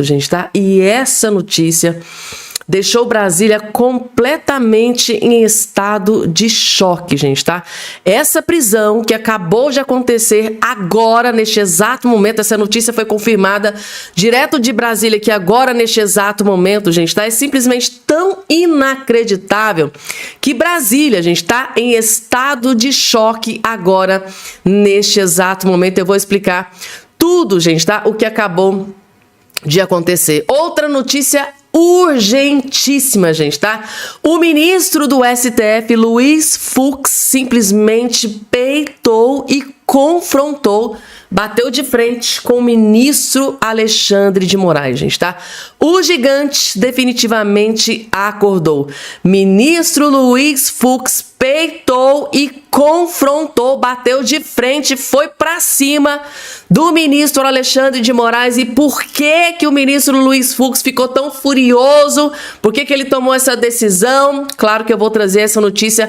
gente, tá? E essa notícia deixou Brasília completamente em estado de choque, gente, tá? Essa prisão que acabou de acontecer agora, neste exato momento, essa notícia foi confirmada direto de Brasília, que agora, neste exato momento, gente, tá? É simplesmente tão inacreditável que Brasília, gente, tá em estado de choque agora, neste exato momento. Eu vou explicar tudo, gente, tá? O que acabou de acontecer. Outra notícia urgentíssima, gente, tá? O ministro do STF, Luiz Fux, simplesmente peitou e confrontou, bateu de frente com o ministro Alexandre de Moraes, gente, tá? O gigante definitivamente acordou. Ministro Luiz Fux peitou e confrontou, bateu de frente, foi pra cima do ministro Alexandre de Moraes. E por que que o ministro Luiz Fux ficou tão furioso? Por que que ele tomou essa decisão? Claro que eu vou trazer essa notícia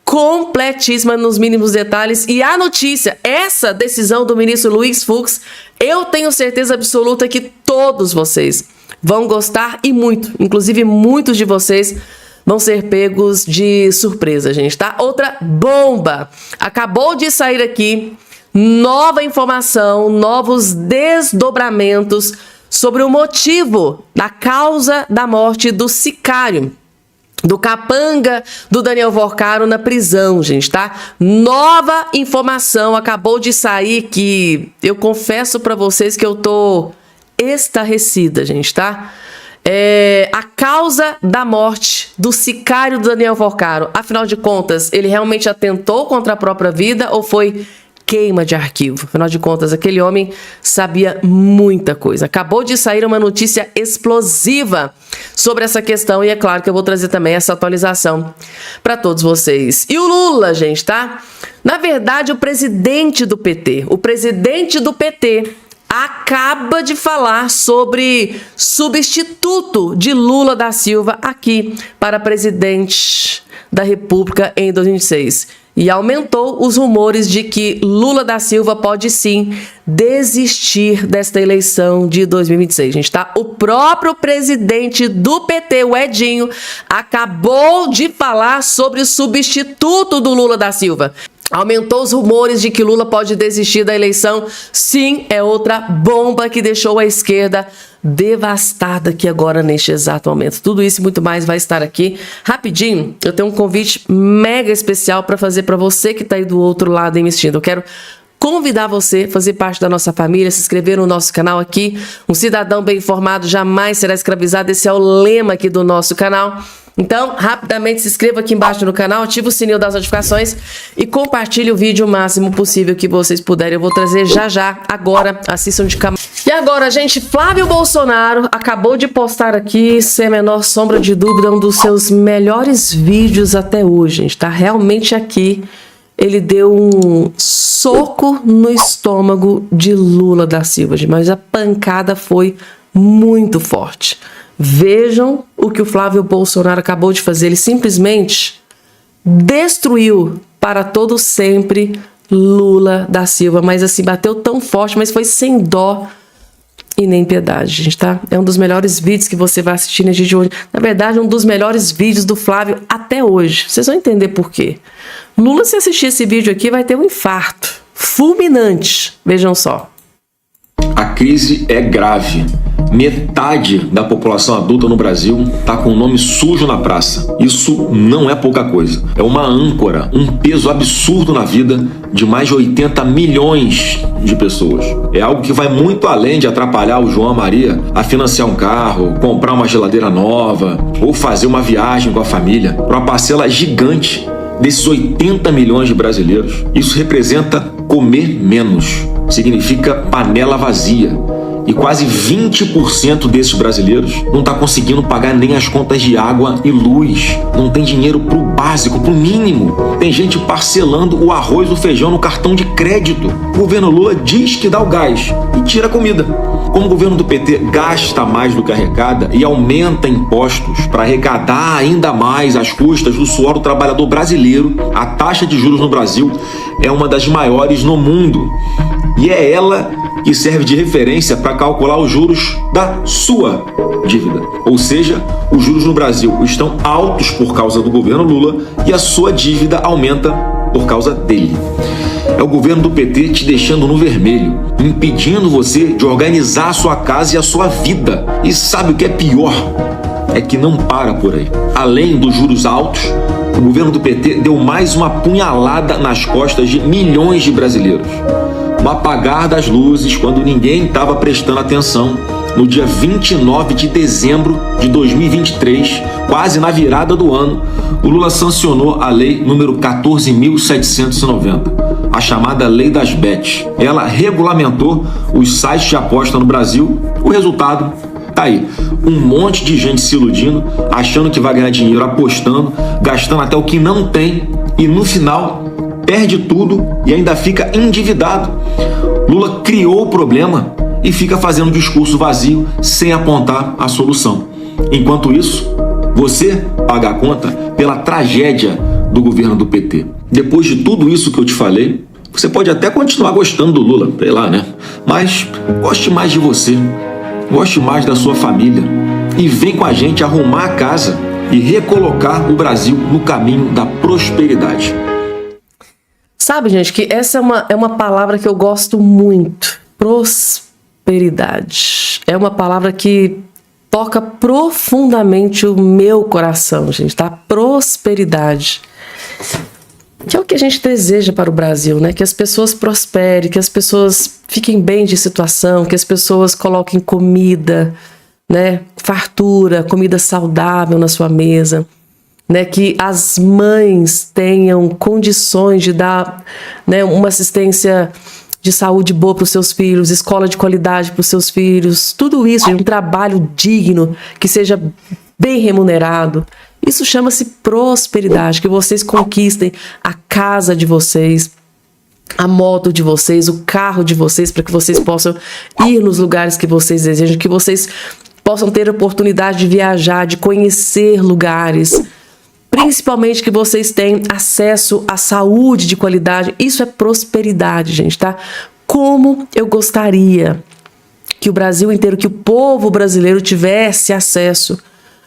completíssima nos mínimos detalhes. E a notícia, essa decisão do ministro Luiz Fux, eu tenho certeza absoluta que todos vocês vão gostar e muito, inclusive muitos de vocês vão ser pegos de surpresa, gente, tá? Outra bomba. Acabou de sair aqui nova informação, novos desdobramentos sobre o motivo da causa da morte do sicário, do capanga do Daniel Vorcaro na prisão, gente, tá? Nova informação acabou de sair que eu confesso pra vocês que eu tô estarrecida, gente, tá? A causa da morte do sicário do Daniel Vorcaro, afinal de contas, ele realmente atentou contra a própria vida ou foi queima de arquivo? Afinal de contas, aquele homem sabia muita coisa. Acabou de sair uma notícia explosiva sobre essa questão e é claro que eu vou trazer também essa atualização para todos vocês. E o Lula, gente, tá? Na verdade, o presidente do PT acaba de falar sobre substituto de Lula da Silva aqui para presidente da República em 2026. E aumentou os rumores de que Lula da Silva pode sim desistir desta eleição de 2026, gente, tá? O próprio presidente do PT, o Edinho, acabou de falar sobre o substituto do Lula da Silva. Aumentou os rumores de que Lula pode desistir da eleição. Sim, é outra bomba que deixou a esquerda devastada aqui agora neste exato momento. Tudo isso e muito mais vai estar aqui rapidinho. Eu tenho um convite mega especial para fazer para você que está aí do outro lado aí me assistindo. Eu quero convidar você a fazer parte da nossa família, se inscrever no nosso canal aqui. Um cidadão bem informado jamais será escravizado. Esse é o lema aqui do nosso canal. Então, rapidamente se inscreva aqui embaixo no canal, ative o sininho das notificações e compartilhe o vídeo o máximo possível que vocês puderem. Eu vou trazer já, agora, assistam de câmera. E agora, gente, Flávio Bolsonaro acabou de postar aqui, sem a menor sombra de dúvida, um dos seus melhores vídeos até hoje, gente, tá? Realmente aqui ele deu um soco no estômago de Lula da Silva, mas a pancada foi muito forte. Vejam o que o Flávio Bolsonaro acabou de fazer. Ele simplesmente destruiu para todo sempre Lula da Silva. Mas assim, bateu tão forte, mas foi sem dó e nem piedade, gente, tá? É um dos melhores vídeos que você vai assistir nesse dia de hoje. Na verdade, um dos melhores vídeos do Flávio até hoje. Vocês vão entender por quê. Lula, se assistir esse vídeo aqui, vai ter um infarto fulminante. Vejam só. A crise é grave. Metade da população adulta no Brasil está com o nome sujo na praça. Isso não é pouca coisa. É uma âncora, um peso absurdo na vida de mais de 80 milhões de pessoas. É algo que vai muito além de atrapalhar o João Maria a financiar um carro, comprar uma geladeira nova ou fazer uma viagem com a família. Para uma parcela gigante desses 80 milhões de brasileiros, isso representa comer menos. Significa panela vazia. E quase 20% desses brasileiros não está conseguindo pagar nem as contas de água e luz. Não tem dinheiro para o básico, para o mínimo. Tem gente parcelando o arroz e o feijão no cartão de crédito. O governo Lula diz que dá o gás e tira a comida. Como o governo do PT gasta mais do que arrecada e aumenta impostos para arrecadar ainda mais às custas do suor do trabalhador brasileiro, a taxa de juros no Brasil é uma das maiores no mundo. E é ela que serve de referência para calcular os juros da sua dívida. Ou seja, os juros no Brasil estão altos por causa do governo Lula e a sua dívida aumenta por causa dele. É o governo do PT te deixando no vermelho, impedindo você de organizar a sua casa e a sua vida. E sabe o que é pior? É que não para por aí. Além dos juros altos, o governo do PT deu mais uma punhalada nas costas de milhões de brasileiros. No apagar das luzes, quando ninguém estava prestando atenção, no dia 29 de dezembro de 2023, quase na virada do ano, o Lula sancionou a lei número 14.790, a chamada Lei das Bets. Ela regulamentou os sites de aposta no Brasil. O resultado tá aí, um monte de gente se iludindo, achando que vai ganhar dinheiro apostando, gastando até o que não tem e no final perde tudo e ainda fica endividado. Lula criou o problema e fica fazendo discurso vazio sem apontar a solução. Enquanto isso, você paga a conta pela tragédia do governo do PT. Depois de tudo isso que eu te falei, você pode até continuar gostando do Lula, sei lá, né? Mas goste mais de você. Goste mais da sua família e vem com a gente arrumar a casa e recolocar o Brasil no caminho da prosperidade. Sabe, gente, que essa é uma palavra que eu gosto muito. Prosperidade. É uma palavra que toca profundamente o meu coração, gente, tá? Prosperidade. Que é o que a gente deseja para o Brasil, né? Que as pessoas prosperem, que as pessoas fiquem bem de situação, que as pessoas coloquem comida, né? Fartura, comida saudável na sua mesa, né? Que as mães tenham condições de dar, né, uma assistência de saúde boa para os seus filhos, escola de qualidade para os seus filhos, tudo isso, um trabalho digno, que seja bem remunerado. Isso chama-se prosperidade, que vocês conquistem a casa de vocês, a moto de vocês, o carro de vocês, para que vocês possam ir nos lugares que vocês desejam, que vocês possam ter a oportunidade de viajar, de conhecer lugares, principalmente que vocês tenham acesso à saúde de qualidade. Isso é prosperidade, gente, tá? Como eu gostaria que o Brasil inteiro, que o povo brasileiro tivesse acesso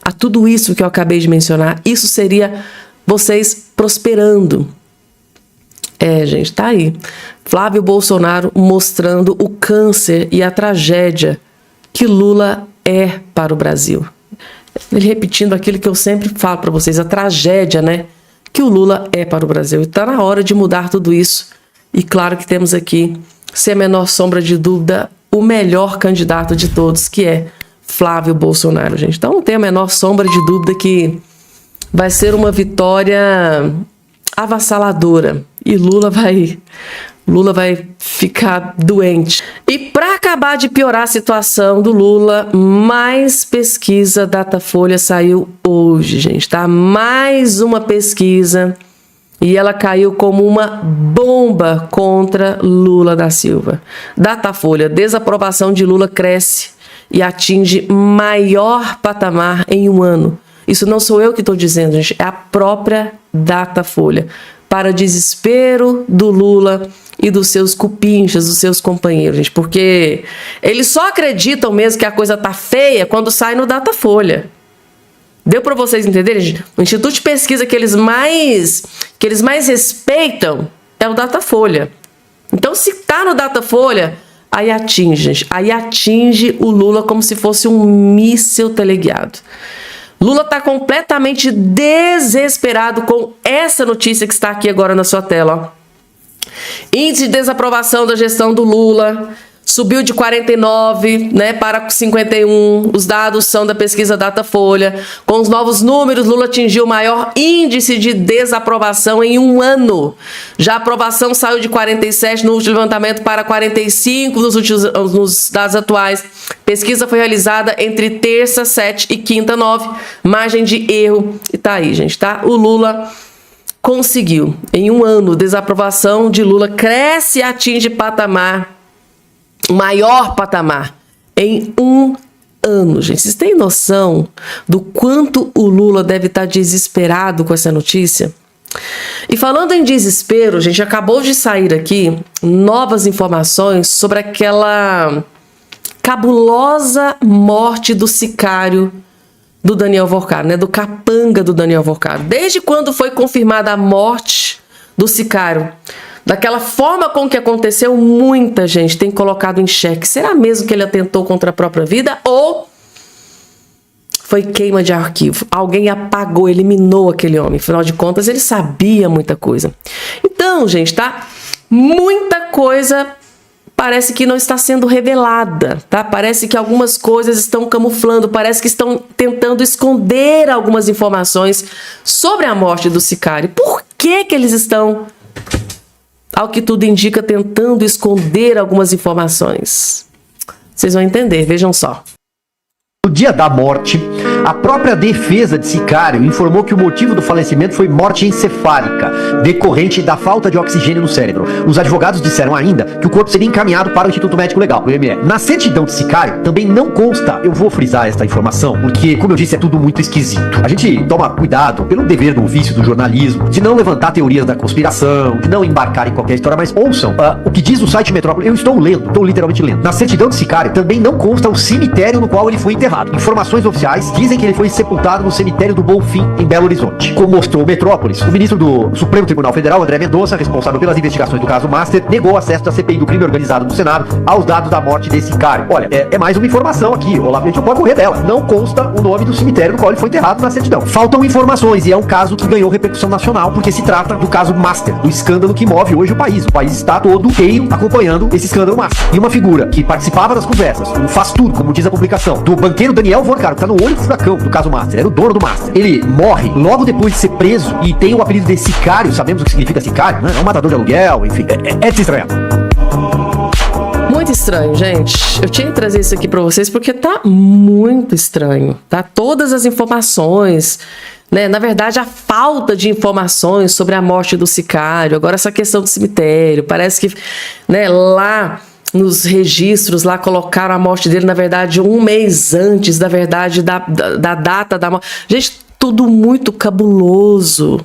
a tudo isso que eu acabei de mencionar. Isso seria vocês prosperando. Gente, tá aí. Flávio Bolsonaro mostrando o câncer e a tragédia que Lula é para o Brasil. Ele repetindo aquilo que eu sempre falo para vocês, a tragédia, né, que o Lula é para o Brasil. E tá na hora de mudar tudo isso. E claro que temos aqui, sem a menor sombra de dúvida, o melhor candidato de todos, que é Flávio Bolsonaro, gente. Então não tem a menor sombra de dúvida que vai ser uma vitória avassaladora e Lula vai ficar doente. E para acabar de piorar a situação do Lula, mais pesquisa Datafolha saiu hoje, gente, tá? Mais uma pesquisa e ela caiu como uma bomba contra Lula da Silva. Datafolha, desaprovação de Lula cresce e atinge maior patamar em um ano. Isso não sou eu que estou dizendo, gente, é a própria Datafolha. Para desespero do Lula e dos seus cupinchas, dos seus companheiros, gente, porque eles só acreditam mesmo que a coisa tá feia quando sai no Datafolha. Deu para vocês entenderem, gente? O instituto de pesquisa que eles mais respeitam é o Datafolha. Então, se tá no Datafolha, aí atinge, gente. Aí atinge o Lula como se fosse um míssil teleguiado. Lula está completamente desesperado com essa notícia que está aqui agora na sua tela. Ó. Índice de desaprovação da gestão do Lula subiu de 49, né, para 51. Os dados são da pesquisa Datafolha. Com os novos números, Lula atingiu o maior índice de desaprovação em um ano. Já a aprovação saiu de 47 no último levantamento para 45 nos dados atuais. Pesquisa foi realizada entre terça, 7 e quinta, 9. Margem de erro. E tá aí, gente, tá? O Lula conseguiu. Em um ano, desaprovação de Lula cresce e atinge o maior patamar em um ano, gente. Vocês têm noção do quanto o Lula deve estar desesperado com essa notícia? E falando em desespero, gente, acabou de sair aqui novas informações sobre aquela cabulosa morte do sicário do Daniel Vorcaro, né? Do capanga do Daniel Vorcaro. Desde quando foi confirmada a morte do sicário, daquela forma com que aconteceu, muita gente tem colocado em xeque. Será mesmo que ele atentou contra a própria vida ou foi queima de arquivo? Alguém apagou, eliminou aquele homem. Afinal de contas, ele sabia muita coisa. Então, gente, tá? Muita coisa parece que não está sendo revelada, tá? Parece que algumas coisas estão camuflando, parece que estão tentando esconder algumas informações sobre a morte do sicário. Por que eles estão, ao que tudo indica, tentando esconder algumas informações? Vocês vão entender, vejam só. No dia da morte, a própria defesa de sicário informou que o motivo do falecimento foi morte encefálica, decorrente da falta de oxigênio no cérebro. Os advogados disseram ainda que o corpo seria encaminhado para o Instituto Médico Legal, o IML. Na certidão de sicário também não consta, eu vou frisar esta informação, porque, como eu disse, é tudo muito esquisito. A gente toma cuidado, pelo dever do ofício do jornalismo, de não levantar teorias da conspiração, de não embarcar em qualquer história, mas ouçam o que diz o site Metrópole. Eu estou literalmente lendo. Na certidão de sicário também não consta o cemitério no qual ele foi enterrado. Informações oficiais dizem que ele foi sepultado no cemitério do Bonfim, em Belo Horizonte. Como mostrou o Metrópolis, o ministro do Supremo Tribunal Federal, André Mendonça, responsável pelas investigações do caso Master, negou acesso da CPI do crime organizado no Senado aos dados da morte desse sicário. Olha, é mais uma informação aqui, Olavo, a gente não pode correr dela. Não consta o nome do cemitério no qual ele foi enterrado na certidão. Faltam informações e é um caso que ganhou repercussão nacional, porque se trata do caso Master, do escândalo que move hoje o país. O país está todo cheio acompanhando esse escândalo Master. E uma figura que participava das conversas, um faz-tudo, como diz a publicação, do banqueiro Daniel Vorcaro, que tá no olho do furacão do caso Master, era o dono do Master. Ele morre logo depois de ser preso e tem o apelido de sicário. Sabemos o que significa sicário, né? É um matador de aluguel, enfim, é estranho. Muito estranho, gente. Eu tinha que trazer isso aqui pra vocês porque tá muito estranho, tá? Todas as informações, né? Na verdade, a falta de informações sobre a morte do sicário, agora essa questão do cemitério, parece que, né, lá nos registros, lá colocaram a morte dele, na verdade, um mês antes, da verdade, da data da morte. Gente, tudo muito cabuloso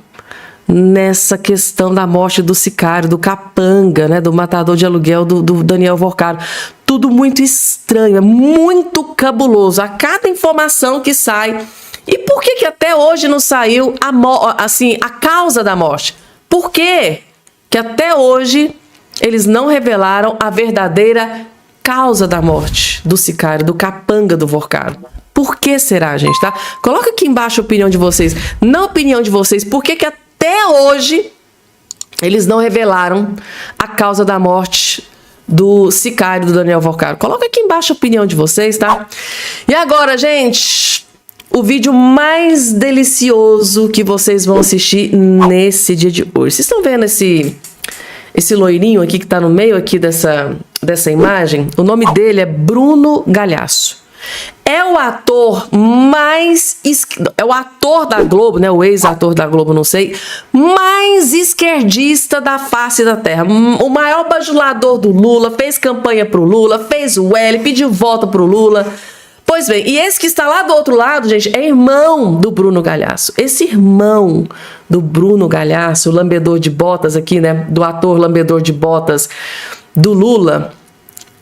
nessa questão da morte do sicário, do capanga, né, do matador de aluguel do Daniel Vorcaro. Tudo muito estranho, é muito cabuloso. A cada informação que sai. E por que até hoje não saiu a causa da morte? Por quê que até hoje eles não revelaram a verdadeira causa da morte do sicário, do capanga do Vorcaro? Por que será, gente, tá? Coloca aqui embaixo a opinião de vocês. Na opinião de vocês, por que até hoje eles não revelaram a causa da morte do sicário do Daniel Vorcaro? Coloca aqui embaixo a opinião de vocês, tá? E agora, gente, o vídeo mais delicioso que vocês vão assistir nesse dia de hoje. Vocês estão vendo esse loirinho aqui que tá no meio aqui dessa imagem? O nome dele é Bruno Galhaço. É o ator é o ator da Globo, né? O ex-ator da Globo, não sei, mais esquerdista da face da terra. O maior bajulador do Lula, fez campanha pro Lula, fez o L, pediu voto pro Lula. Pois bem, e esse que está lá do outro lado, gente, é irmão do Bruno Galhaço. Esse irmão do Bruno Galhaço, o lambedor de botas aqui, né? Do ator lambedor de botas do Lula.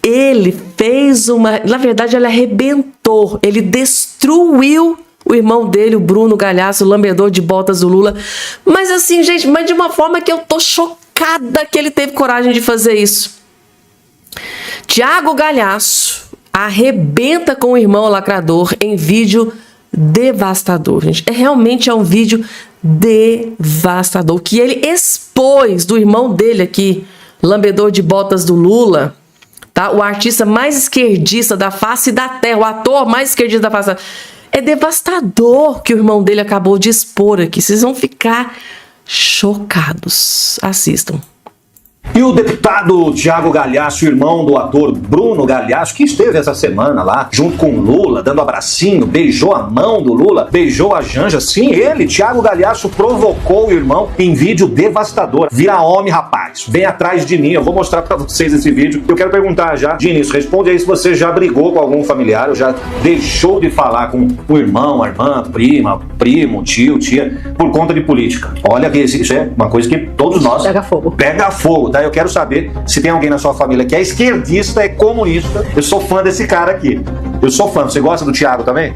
Ele fez na verdade, ele arrebentou, ele destruiu o irmão dele, o Bruno Galhaço, o lambedor de botas do Lula. Mas assim, gente, mas de uma forma que eu tô chocada que ele teve coragem de fazer isso. Thiago Galhaço arrebenta com o irmão lacrador em vídeo devastador, gente. Realmente é um vídeo devastador, que ele expôs do irmão dele aqui, lambedor de botas do Lula, tá? O artista mais esquerdista da face da terra, o ator mais esquerdista da face da terra. É devastador que o irmão dele acabou de expor aqui. Vocês vão ficar chocados. Assistam. E o deputado Thiago Galhaço, irmão do ator Bruno Galhaço, que esteve essa semana lá, junto com o Lula, dando abracinho, beijou a mão do Lula, beijou a Janja. Sim, ele, Thiago Galhaço, provocou o irmão em vídeo devastador. Vira homem, rapaz, vem atrás de mim, eu vou mostrar pra vocês esse vídeo. Eu quero perguntar já, Diniz, responde aí se você já brigou com algum familiar, ou já deixou de falar com o irmão, a irmã, prima, primo, tio, tia, por conta de política. Olha que isso é uma coisa que todos nós... Pega fogo. Pega fogo, tá? Eu quero saber se tem alguém na sua família que é esquerdista, é comunista. Eu sou fã desse cara aqui. Eu sou fã. Você gosta do Thiago também?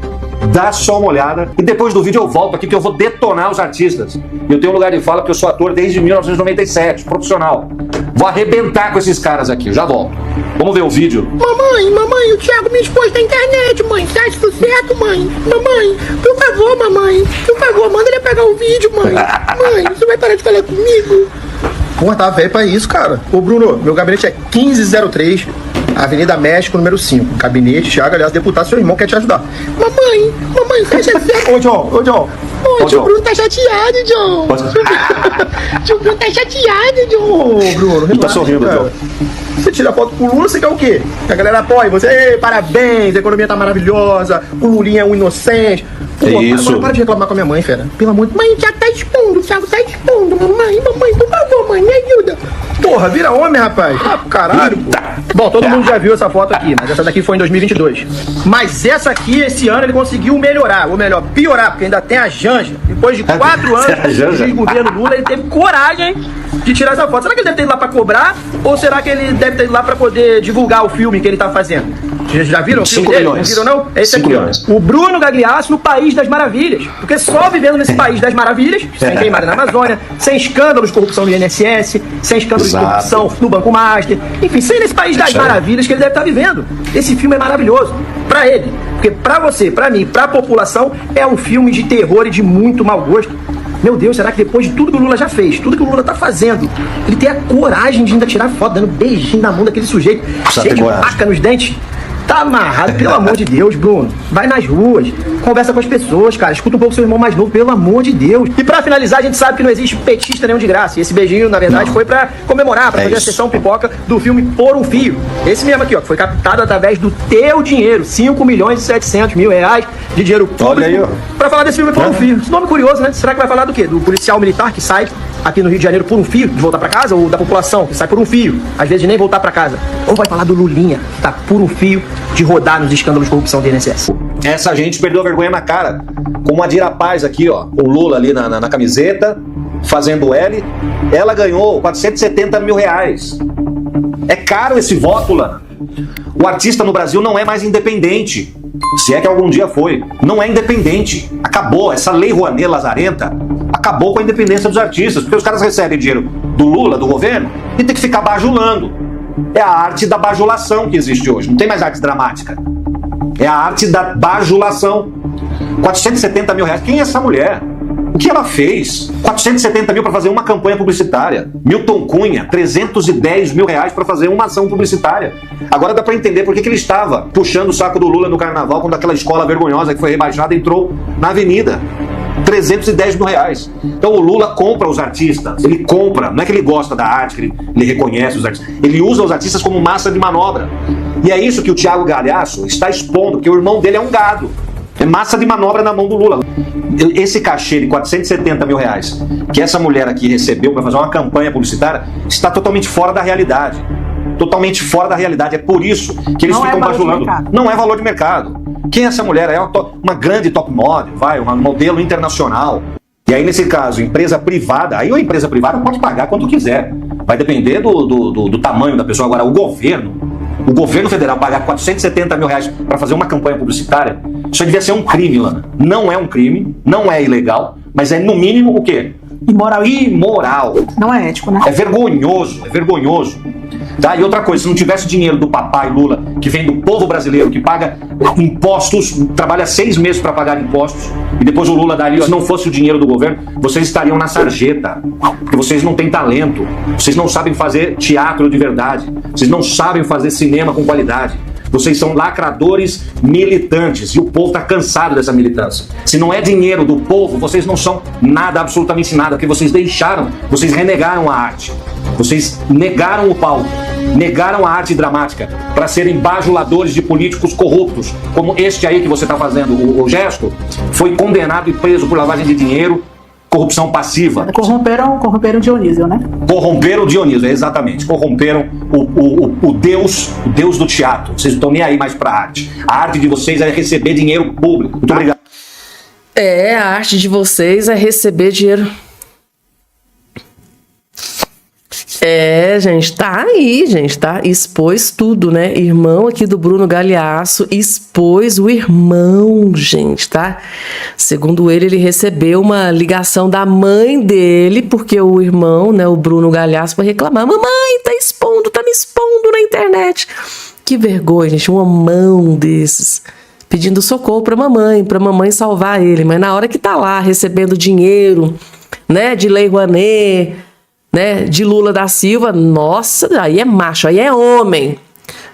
Dá só uma olhada e depois do vídeo eu volto aqui que eu vou detonar os artistas. Eu tenho um lugar de fala porque eu sou ator desde 1997, profissional. Vou arrebentar com esses caras aqui, eu já volto. Vamos ver o vídeo. Mamãe, o Thiago me expôs na internet, mãe. Tá isso certo, mãe? Mamãe, por favor, mamãe. Por favor, manda ele apagar o vídeo, mãe. Mãe, você vai parar de falar comigo? Pô, tá velho pra isso, cara. Ô, Bruno, meu gabinete é 1503, Avenida México, número 5. Gabinete, Thiago, aliás, deputado, seu irmão quer te ajudar. Mamãe, fecha certo. Ô, John. Ô, tio Bruno tá chateado, John. Tio Bruno tá chateado, John. Ô, Bruno, Ele tá sorrindo, cara. John. Você tira foto com o Lula, você quer o quê? Que a galera apoie você. Ei, parabéns, a economia tá maravilhosa, o Lulinha é um inocente. Pô, isso. Agora para de reclamar com a minha mãe, fera. Pelo amor de Deus. Mãe, o Thiago tá expondo, mamãe, por favor, mãe, me ajuda. Porra, vira homem, rapaz. Ah, pro caralho, pô. Bom, todo mundo já viu essa foto aqui, mas essa daqui foi em 2022. Mas essa aqui, esse ano, ele conseguiu melhorar, ou melhor, piorar, porque ainda tem a Janja. Depois de 4 anos de governo Lula, ele teve coragem de tirar essa foto. Será que ele deve ter ido lá pra cobrar? Ou será que ele deve ter ido lá pra poder divulgar o filme que ele tá fazendo? Vocês já viram o filme 5 dele? milhões. Não viram, não? Esse 5 aqui, ó. milhões. O Bruno Gagliasso no País das Maravilhas. Porque só vivendo nesse País das Maravilhas, sem queimada na Amazônia, sem escândalos de corrupção no INSS, sem escândalos de corrupção no Banco Master, enfim, sem nesse País das Maravilhas que ele deve estar vivendo. Esse filme é maravilhoso. Pra ele. Porque pra você, pra mim, pra população, é um filme de terror e de muito mau gosto. Meu Deus, será que depois de tudo que o Lula já fez, tudo que o Lula tá fazendo, ele tem a coragem de ainda tirar foto, dando beijinho na mão daquele sujeito, cheio de faca nos dentes? Tá amarrado, pelo amor de Deus, Bruno. Vai nas ruas, conversa com as pessoas, cara. Escuta um pouco seu irmão mais novo, pelo amor de Deus. E pra finalizar, a gente sabe que não existe petista nenhum de graça. E esse beijinho, na verdade, foi pra comemorar, pra fazer a sessão pipoca do filme Por um Fio. Esse mesmo aqui, ó, que foi captado através do teu dinheiro. 5.700.000 reais de dinheiro público. Olha aí, ó. Pra falar desse filme Por um Fio. Esse nome curioso, né? Será que vai falar do quê? Do policial militar que sai aqui no Rio de Janeiro por um fio, de voltar pra casa? Ou da população que sai por um fio, às vezes de nem voltar pra casa? Ou vai falar do Lulinha, que tá por um fio de rodar nos escândalos de corrupção do INSS? Essa gente perdeu a vergonha na cara. Com a Dira Paz aqui, ó. Com o Lula ali na camiseta, fazendo L. Ela ganhou 470 mil reais. É caro esse voto, Lana. O artista no Brasil não é mais independente. Se é que algum dia foi. Não é independente. Acabou. Essa lei Rouanet lazarenta acabou com a independência dos artistas. Porque os caras recebem dinheiro do Lula, do governo, e tem que ficar bajulando. É a arte da bajulação que existe hoje. Não tem mais arte dramática. É a arte da bajulação. 470 mil reais. Quem é essa mulher? O que ela fez? 470 mil para fazer uma campanha publicitária. Milton Cunha, 310 mil reais para fazer uma ação publicitária. Agora dá para entender por que ele estava puxando o saco do Lula no carnaval quando aquela escola vergonhosa que foi rebaixada entrou na avenida. 310 mil reais. Então o Lula compra os artistas. Ele compra, não é que ele gosta da arte, que ele reconhece os artistas. Ele usa os artistas como massa de manobra. E é isso que o Thiago Galhaço está expondo, porque o irmão dele é um gado. É massa de manobra na mão do Lula. Esse cachê de 470 mil reais que essa mulher aqui recebeu para fazer uma campanha publicitária está totalmente fora da realidade. Totalmente fora da realidade. É por isso que eles ficam bajulando. Não é valor de mercado. Quem é essa mulher? É uma grande top model, uma modelo internacional. E aí, nesse caso, empresa privada, aí a empresa privada pode pagar quanto quiser. Vai depender do tamanho da pessoa. Agora, o governo federal pagar 470 mil reais para fazer uma campanha publicitária, isso devia ser um crime, Lana. Não é um crime, não é ilegal, mas é no mínimo o quê? Imoral. Não é ético, né? É vergonhoso, é vergonhoso. Tá? E outra coisa, se não tivesse dinheiro do papai Lula, que vem do povo brasileiro, que paga impostos, trabalha 6 meses para pagar impostos, e depois o Lula daria, se não fosse o dinheiro do governo, vocês estariam na sarjeta, porque vocês não têm talento, vocês não sabem fazer teatro de verdade, vocês não sabem fazer cinema com qualidade. Vocês são lacradores militantes e o povo está cansado dessa militância. Se não é dinheiro do povo, vocês não são nada, absolutamente nada, porque vocês renegaram a arte. Vocês negaram o palco, negaram a arte dramática para serem bajuladores de políticos corruptos, como este aí que você está fazendo, o Gesto, foi condenado e preso por lavagem de dinheiro, corrupção passiva. Corromperam o Dionísio, né? Corromperam o Dionísio, exatamente. Corromperam o Deus do teatro. Vocês não estão nem aí mais para a arte. A arte de vocês é receber dinheiro público. Muito obrigado. A arte de vocês é receber dinheiro. Gente, tá aí, gente, tá? Expôs tudo, né? Irmão aqui do Bruno Galhaço expôs o irmão, gente, tá? Segundo ele recebeu uma ligação da mãe dele, porque o irmão, né, o Bruno Galhaço, foi reclamar: mamãe, tá me expondo na internet. Que vergonha, gente, uma mão desses pedindo socorro pra mamãe salvar ele. Mas na hora que tá lá recebendo dinheiro, né, de Lei Rouanet, né, de Lula da Silva, nossa, aí é macho, aí é homem.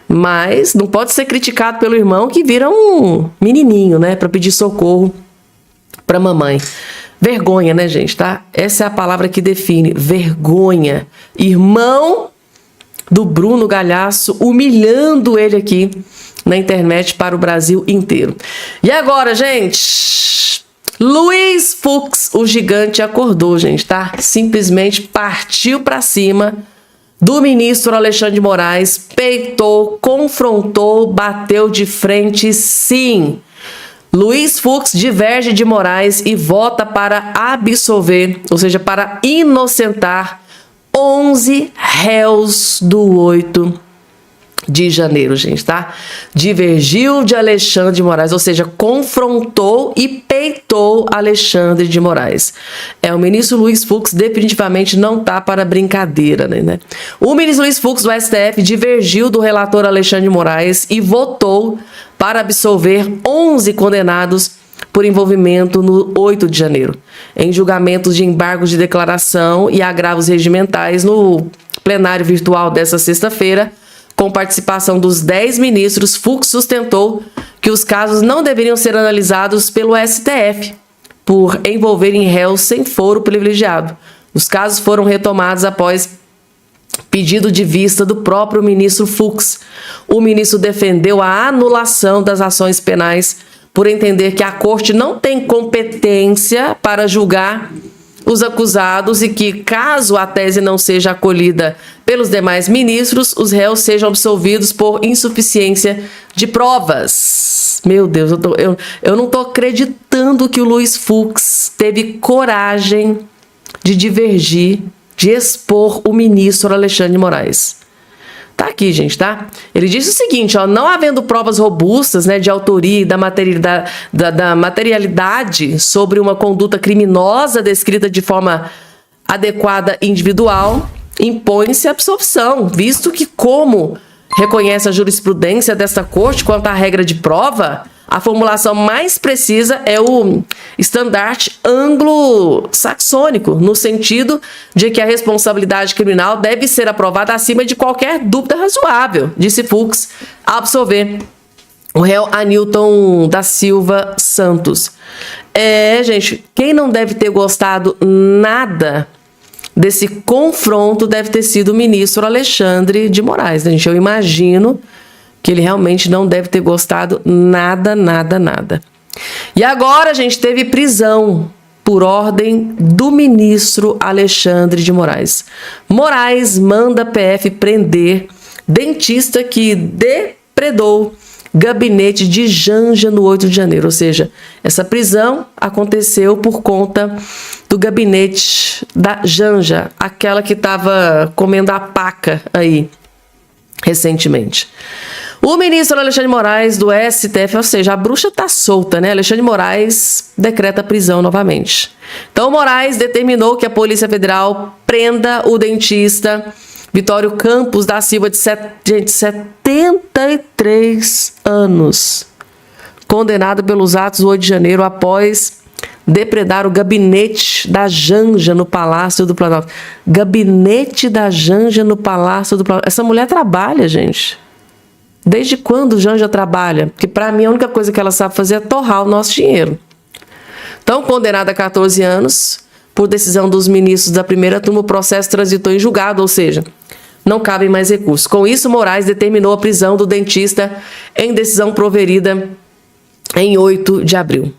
Mas não pode ser criticado pelo irmão que vira um menininho, né, pra pedir socorro pra mamãe. Vergonha, né, gente, tá? Essa é a palavra que define, vergonha. Irmão do Bruno Galhaço humilhando ele aqui na internet para o Brasil inteiro. E agora, gente, Luiz Fux, o gigante, acordou, gente, tá? Simplesmente partiu para cima do ministro Alexandre de Moraes, peitou, confrontou, bateu de frente, sim. Luiz Fux diverge de Moraes e vota para absolver, ou seja, para inocentar 11 réus do 8 de janeiro, gente, tá? Divergiu de Alexandre de Moraes, ou seja, confrontou e peitou Alexandre de Moraes. O ministro Luiz Fux definitivamente não tá para brincadeira, né? O ministro Luiz Fux do STF divergiu do relator Alexandre de Moraes e votou para absolver 11 condenados por envolvimento no 8 de janeiro, em julgamentos de embargos de declaração e agravos regimentais no plenário virtual dessa sexta-feira. Com participação dos 10 ministros, Fux sustentou que os casos não deveriam ser analisados pelo STF, por envolverem réus sem foro privilegiado. Os casos foram retomados após pedido de vista do próprio ministro Fux. O ministro defendeu a anulação das ações penais por entender que a corte não tem competência para julgar os acusados e que, caso a tese não seja acolhida pelos demais ministros, os réus sejam absolvidos por insuficiência de provas. Meu Deus, eu não estou acreditando que o Luiz Fux teve coragem de divergir, de expor o ministro Alexandre de Moraes. Tá aqui, gente, tá? Ele disse o seguinte, ó: não havendo provas robustas, né, de autoria e da materialidade sobre uma conduta criminosa descrita de forma adequada individual, impõe-se a absolvição, visto que, como reconhece a jurisprudência desta corte quanto à regra de prova, a formulação mais precisa é o estandarte anglo-saxônico, no sentido de que a responsabilidade criminal deve ser aprovada acima de qualquer dúvida razoável, disse Fux, a absolver o réu Anilton da Silva Santos. Gente, quem não deve ter gostado nada desse confronto deve ter sido o ministro Alexandre de Moraes, né, gente? Eu imagino que ele realmente não deve ter gostado nada. E agora, gente, teve prisão por ordem do ministro Alexandre de Moraes. Moraes manda PF prender dentista que depredou gabinete de Janja no 8 de janeiro. Ou seja, essa prisão aconteceu por conta do gabinete da Janja, aquela que estava comendo a paca aí recentemente. O ministro Alexandre de Moraes do STF, ou seja, a bruxa tá solta, né? Alexandre de Moraes decreta prisão novamente. Então, Moraes determinou que a Polícia Federal prenda o dentista Vitório Campos da Silva, de 73 anos, condenado pelos atos do 8 de janeiro após depredar o gabinete da Janja no Palácio do Planalto. Gabinete da Janja no Palácio do Planalto. Essa mulher trabalha, gente. Desde quando Janja trabalha? Porque, para mim, a única coisa que ela sabe fazer é torrar o nosso dinheiro. Então, condenada a 14 anos, por decisão dos ministros da primeira turma, o processo transitou em julgado, ou seja, não cabem mais recursos. Com isso, Moraes determinou a prisão do dentista em decisão proferida em 8 de abril.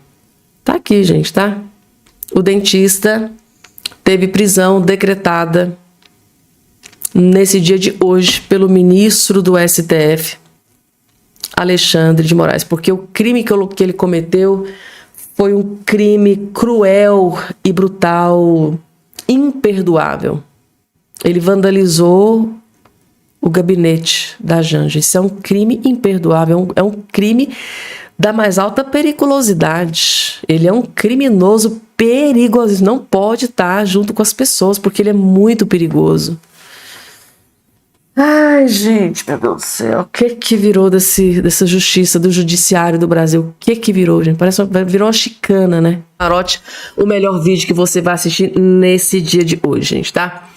Tá aqui, gente, tá? O dentista teve prisão decretada nesse dia de hoje pelo ministro do STF, Alexandre de Moraes, porque o crime que ele cometeu foi um crime cruel e brutal, imperdoável. ele vandalizou o gabinete da Janja. Isso é um crime imperdoável, é um crime da mais alta periculosidade. Ele é um criminoso perigoso, não pode estar junto com as pessoas, porque ele é muito perigoso. Ai, gente, meu Deus do céu, o que virou dessa justiça, do judiciário do Brasil? O que virou, gente? Virou uma chicana, né? Marote, o melhor vídeo que você vai assistir nesse dia de hoje, gente, tá?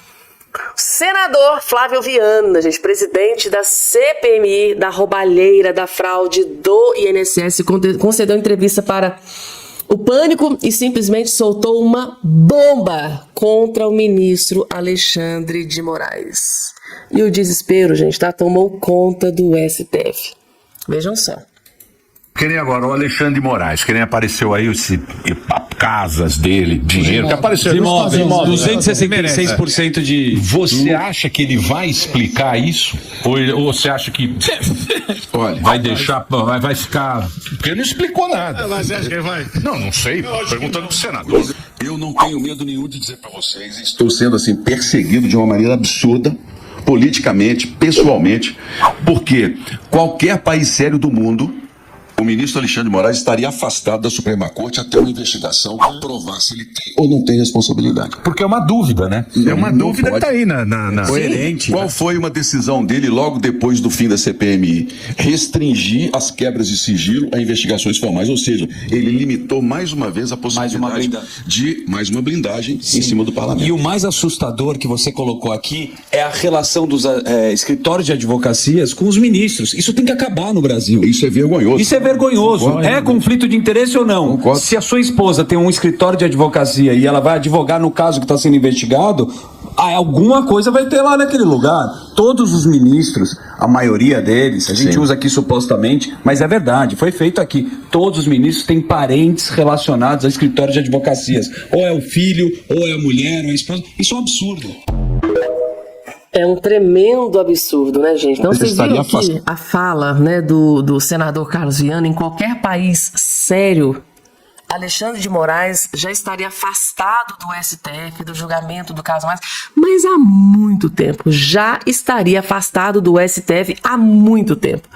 Senador Flávio Viana, gente, presidente da CPMI, da roubalheira, da fraude do INSS, concedeu entrevista para o Pânico e simplesmente soltou uma bomba contra o ministro Alexandre de Moraes. E o desespero, gente, tá? Tomou conta do STF. Vejam só. Que nem agora o Alexandre de Moraes, que nem apareceu aí casas dele, dinheiro, que apareceu. Imóveis, 266% de... Você acha que ele vai explicar isso? Ou você acha que olha, vai deixar, vai ficar... Porque ele não explicou nada. Mas você acha que ele vai? Não sei, perguntando pro senador. Eu não tenho medo nenhum de dizer para vocês, estou sendo assim perseguido de uma maneira absurda, politicamente, pessoalmente, porque qualquer país sério do mundo, o ministro Alexandre de Moraes estaria afastado da Suprema Corte até uma investigação provar se ele tem ou não tem responsabilidade. Porque é uma dúvida, né? É uma dúvida que está aí na coerente. Qual foi uma decisão dele logo depois do fim da CPMI? Restringir as quebras de sigilo a investigações formais, ou seja, ele limitou mais uma vez a possibilidade de mais uma blindagem em cima do parlamento. E o mais assustador que você colocou aqui é a relação dos escritórios de advocacias com os ministros. Isso tem que acabar no Brasil. Isso é vergonhoso. Isso é vergonhoso. Concordo. É conflito de interesse ou não? Concordo. Se a sua esposa tem um escritório de advocacia e ela vai advogar no caso que está sendo investigado, alguma coisa vai ter lá naquele lugar. Todos os ministros, a maioria deles, a gente usa aqui supostamente, mas é verdade, foi feito aqui. Todos os ministros têm parentes relacionados a escritórios de advocacias. Ou é o filho, ou é a mulher, ou é a esposa. Isso é um absurdo. É um tremendo absurdo, né, gente? Então, vocês viram aqui a fala, né, do senador Carlos Viana. Em qualquer país sério, Alexandre de Moraes já estaria afastado do STF, do julgamento do caso mais, mas há muito tempo. Já estaria afastado do STF há muito tempo.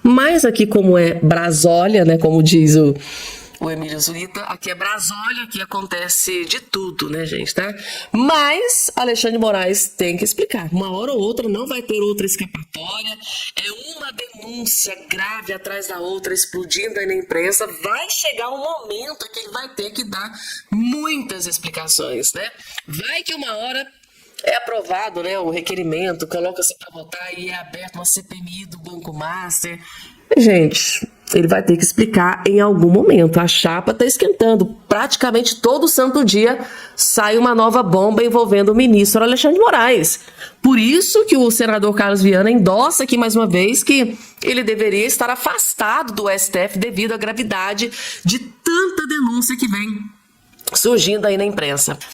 Mas aqui, como é Brasólia, né, como diz o Emílio Zurita, aqui é Brasólia, aqui acontece de tudo, né, gente, tá? Mas Alexandre de Moraes tem que explicar. Uma hora ou outra não vai ter outra escapatória. É uma denúncia grave atrás da outra, explodindo aí na imprensa. Vai chegar um momento que ele vai ter que dar muitas explicações, né? Vai que uma hora é aprovado, né, o requerimento, coloca-se para votar e é aberto uma CPMI do Banco Master. Gente, ele vai ter que explicar em algum momento. A chapa está esquentando. Praticamente todo santo dia sai uma nova bomba envolvendo o ministro Alexandre de Moraes. Por isso que o senador Carlos Viana endossa aqui mais uma vez que ele deveria estar afastado do STF devido à gravidade de tanta denúncia que vem surgindo aí na imprensa.